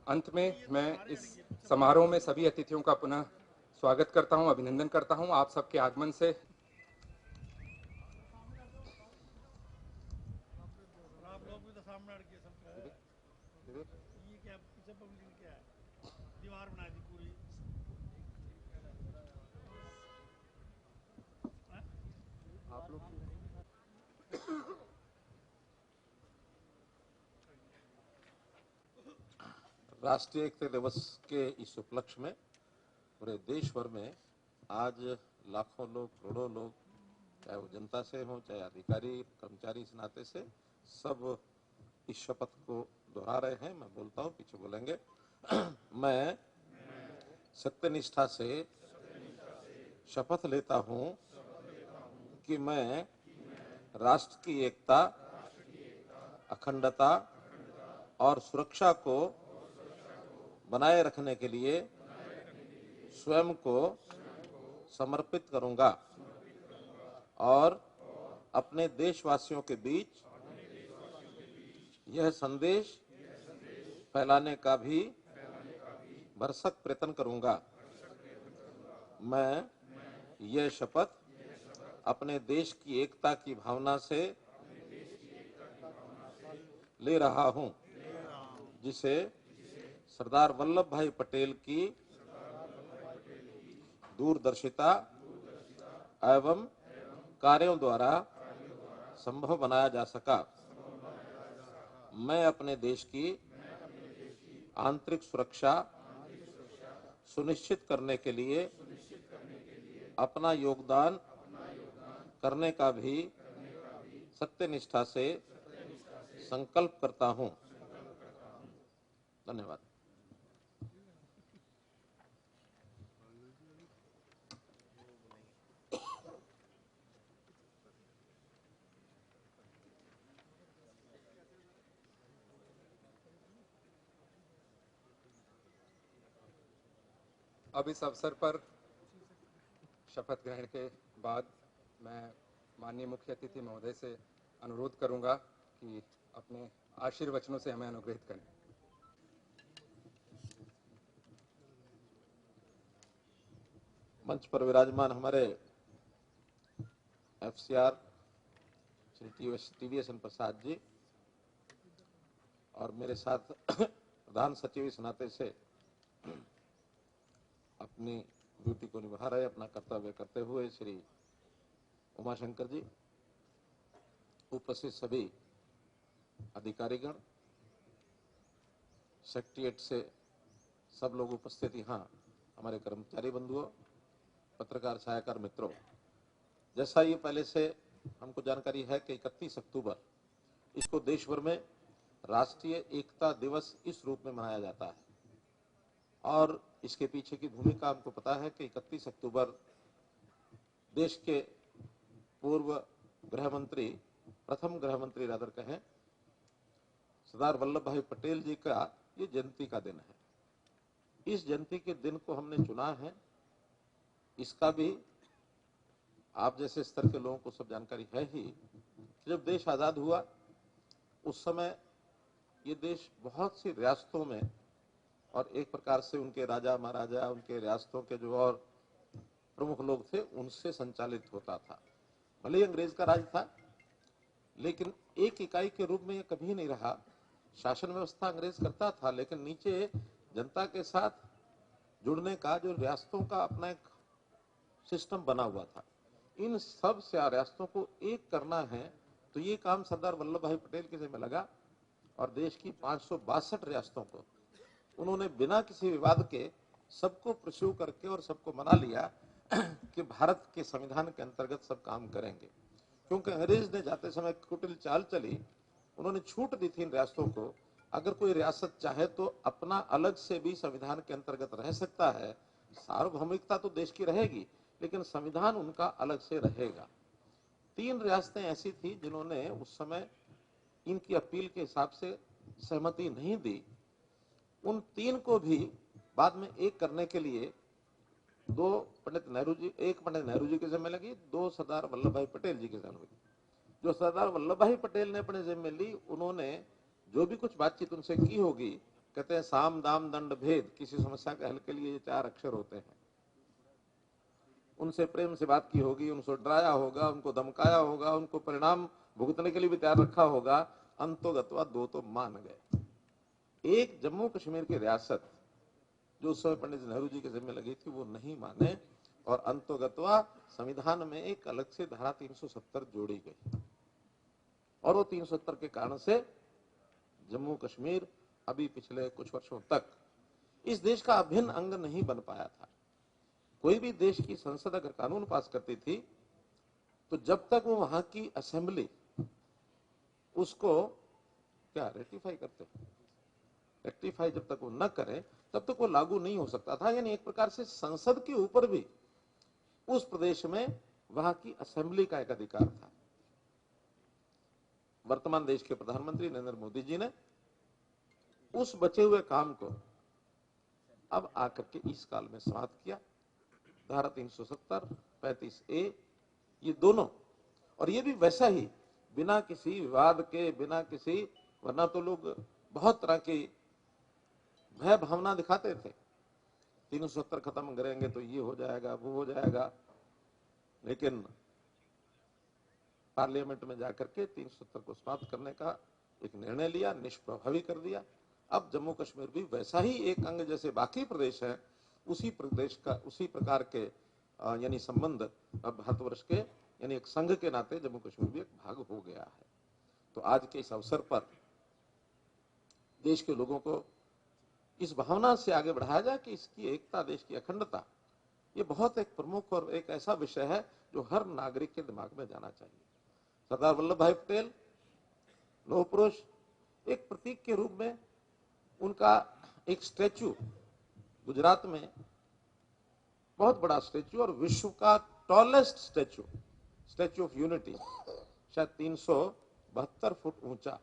अंत में मैं इस समारोह में सभी अतिथियों का पुनः स्वागत करता हूं, अभिनंदन करता हूं। आप सबके आगमन से आप लोग भी तो सामने अड़ के सबका है। ये क्या पीछे पब्लिक क्या है, दीवार बना दी पूरी। आप लोग राष्ट्रीय एकता दिवस के इस उपलक्ष्य में पूरे देश भर में आज लाखों लोग, करोड़ों लोग, चाहे वो जनता से हो, चाहे अधिकारी कर्मचारी इस नाते से, सब इस शपथ को दोहरा रहे हैं। मैं बोलता हूँ, पीछे बोलेंगे। मैं सत्यनिष्ठा से शपथ लेता हूँ कि मैं राष्ट्र की एकता, अखंडता और सुरक्षा को बनाए रखने के लिए स्वयं को समर्पित करूंगा और अपने देशवासियों के बीच यह संदेश फैलाने का भी भरसक प्रयत्न करूंगा। मैं यह शपथ अपने देश की एकता की भावना से ले रहा हूं, जिसे सरदार वल्लभ भाई पटेल की दूरदर्शिता एवं कार्यों द्वारा संभव बनाया जा सका। मैं अपने देश की आंतरिक सुरक्षा सुनिश्चित करने के लिए अपना योगदान करने का भी सत्यनिष्ठा से संकल्प करता हूं। धन्यवाद। अब इस अवसर पर शपथ ग्रहण के बाद मैं माननीय मुख्य अतिथि महोदय से अनुरोध करूंगा कि अपने आशीर्वचनों से हमें अनुग्रहित करें। मंच पर विराजमान हमारे एफसीआर श्री टीवीएस प्रसाद जी और मेरे साथ प्रधान सचिव इस नाते से अपनी ड्यूटी को निभा रहे, अपना कर्तव्य करते हुए श्री उमाशंकर जी, उपस्थित सभी अधिकारीगण, सेक्रेटरिएट से सब लोग उपस्थित, यहाँ हमारे कर्मचारी बंधुओं, पत्रकार सहायकार मित्रों, जैसा ये पहले से हमको जानकारी है कि 31 अक्टूबर इसको देश भर में राष्ट्रीय एकता दिवस इस रूप में मनाया जाता है और इसके पीछे की भूमिका हमको पता है कि 31 अक्टूबर देश के पूर्व गृह मंत्री, प्रथम गृह मंत्री रादर कहें, सरदार वल्लभ भाई पटेल जी का ये जयंती का दिन है। इस जयंती के दिन को हमने चुना है, इसका भी आप जैसे स्तर के लोगों को सब जानकारी है ही। जब देश आजाद हुआ उस समय ये देश बहुत सी रियासतों में और एक प्रकार से उनके राजा महाराजा, उनके रियासतों के जो और प्रमुख लोग थे, उनसे संचालित होता था। भले ही अंग्रेज का राज था, लेकिन एक इकाई के रूप में ये कभी नहीं रहा। शासन व्यवस्था अंग्रेज करता था, लेकिन नीचे जनता के साथ जुड़ने का जो रियासतों का अपना एक सिस्टम बना हुआ था, इन सब से रियासतों को एक करना है, तो ये काम सरदार वल्लभ भाई पटेल के जिम्मे लगा और देश की 562 रियासतों को उन्होंने बिना किसी विवाद के सबको प्रश्यू करके और सबको मना लिया कि भारत के संविधान के अंतर्गत सब काम करेंगे। क्योंकि अंग्रेज ने जाते समय कुटिल चाल चली, उन्होंने छूट दी थी इन रियासतों को, अगर कोई रियासत चाहे तो अपना अलग से भी संविधान के अंतर्गत रह सकता है, सार्वभौमिकता तो देश की रहेगी, लेकिन संविधान उनका अलग से रहेगा। 3 रियासतें ऐसी थी जिन्होंने उस समय इनकी अपील के हिसाब से सहमति नहीं दी। उन 3 को भी बाद में एक करने के लिए एक पंडित नेहरू जी के जिम्मे लगी, 2 सरदार वल्लभ भाई पटेल जी के जिम्मे लगी। जो सरदार वल्लभ भाई पटेल ने अपने जिम्मे ली, उन्होंने जो भी कुछ बातचीत उनसे की होगी कहते हैं साम दाम दंड भेद, किसी समस्या के हल के लिए ये 4 अक्षर होते हैं। उनसे प्रेम से बात की होगी, उनको डराया होगा, उनको धमकाया होगा, उनको परिणाम भुगतने के लिए भी तैयार रखा होगा, अंतोगत्वा 2 तो मान गए। एक जम्मू कश्मीर की रियासत जो उस समय पंडित नेहरू जी के जिम्मे लगी थी वो नहीं माने, और अंतोगत्वा संविधान में एक अलग से धारा 370 जोड़ी गई, और वो 370 के कारण से जम्मू कश्मीर अभी पिछले कुछ वर्षों तक इस देश का अभिन्न अंग नहीं बन पाया था। कोई भी देश की संसद अगर कानून पास करती थी तो जब तक वो वहां की असेंबली उसको क्या रेटिफाई करते, रेक्टिफाई जब तक वो न करे तब तक वो लागू नहीं हो सकता था। यानी एक प्रकार से संसद के ऊपर भी उस प्रदेश में वहां की असेंबली का एक अधिकार था। वर्तमान देश के प्रधानमंत्री नरेंद्र मोदी जी ने उस बचे हुए काम को अब आकर के इस काल में समाप्त किया। धारा 370, 35A ये दोनों, और ये भी वैसा ही बिना किसी विवाद के, बिना किसी, वरना तो लोग बहुत तरह की भय भावना दिखाते थे, 370 खत्म करेंगे तो ये हो जाएगा, वो हो जाएगा, लेकिन पार्लियामेंट में जाकर के 370 को समाप्त करने का एक निर्णय लिया, निष्प्रभावी कर दिया। अब जम्मू कश्मीर भी वैसा ही एक अंग जैसे बाकी प्रदेश है, उसी प्रदेश का उसी प्रकार के यानी संबंध अब भारतवर्ष के यानी एक संघ के नाते जम्मू कश्मीर भी एक भाग हो गया है। तो आज के इस अवसर पर देश के लोगों को इस भावना से आगे बढ़ाया जाए कि इसकी एकता, देश की अखंडता, ये बहुत एक प्रमुख और एक ऐसा विषय है जो हर नागरिक के दिमाग में जाना चाहिए। सरदार वल्लभ भाई पटेल लौह पुरुष, एक प्रतीक के रूप में उनका एक स्टैचू गुजरात में, बहुत बड़ा स्टैचू और विश्व का tallest statue, statue of unity, शायद 372 फुट ऊंचा,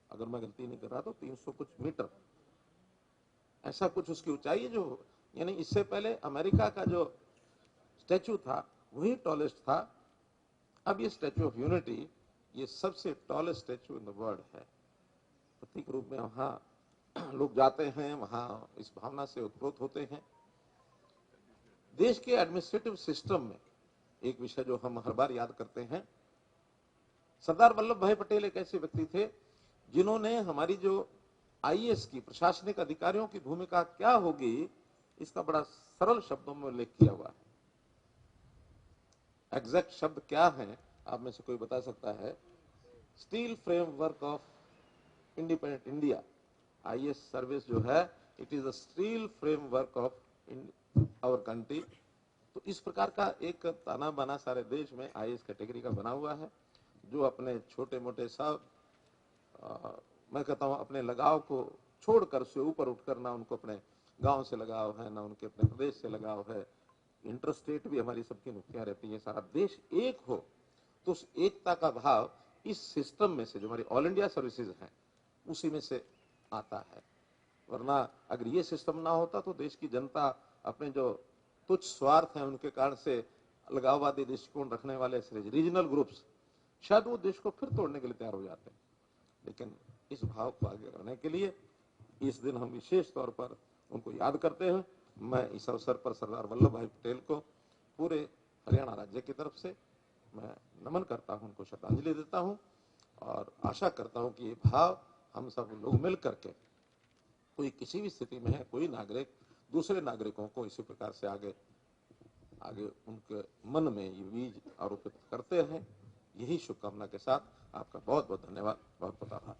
अगर मैं गलती नहीं कर रहा तो 300 कुछ मीटर, ऐसा कुछ उसकी ऊंचाई है। जो यानी इससे पहले अमेरिका का जो स्टैचू था वही टॉलेस्ट था। अब ये स्टैचू ऑफ यूनिटी ये सबसे tallest statue in the world है। प्रतीक रूप में वहां लोग जाते हैं, वहां इस भावना से उत्प्रोत होते हैं। देश के एडमिनिस्ट्रेटिव सिस्टम में एक विषय जो हम हर बार याद करते हैं, सरदार वल्लभ भाई पटेल एक ऐसे व्यक्ति थे जिन्होंने हमारी जो आईएएस की, प्रशासनिक अधिकारियों की भूमिका क्या होगी, इसका बड़ा सरल शब्दों में उल्लेख किया हुआ है। एग्जैक्ट शब्द क्या है आप में से कोई बता सकता है? Steel framework of independent India, IAS service जो है, it is the steel framework of our country. तो इस प्रकार का एक ताना बाना सारे देश में आईएएस कैटेगरी का बना हुआ है, जो अपने छोटे मोटे सब मैं कहता हूं अपने लगाव को छोड़कर से ऊपर उठकर, ना उनको अपने गांव से लगाव है, ना उनके अपने प्रदेश से लगाव है, इंटरस्टेट भी हमारी सबकी नुक्तियां रहती है, सारा देश एक हो, तो उस एकता का भाव इस सिस्टम में से, जो हमारी ऑल इंडिया सर्विसेज हैं, उसी में से आता है। वरना अगर ये सिस्टम ना होता तो देश की जनता अपने जो तुच्छ स्वार्थ हैं उनके कारण से अलगाववादी दृष्टिकोण रखने वाले रीजनल ग्रुप्स, शायद वो देश को फिर तोड़ने के लिए तैयार हो जाते हैं। लेकिन इस भाव को आगे करने के लिए इस दिन हम विशेष तौर पर उनको याद करते हैं। मैं इस अवसर पर सरदार वल्लभ भाई पटेल को पूरे हरियाणा राज्य की तरफ से मैं नमन करता हूं, उनको श्रद्धांजलि देता हूं, और आशा करता हूं कि ये भाव हम सब लोग मिल करके, कोई किसी भी स्थिति में है, कोई नागरिक दूसरे नागरिकों को इसी प्रकार से आगे उनके मन में ये बीज आरोपित करते हैं। यही शुभकामना के साथ आपका बहुत बहुत धन्यवाद, बहुत बहुत आभार।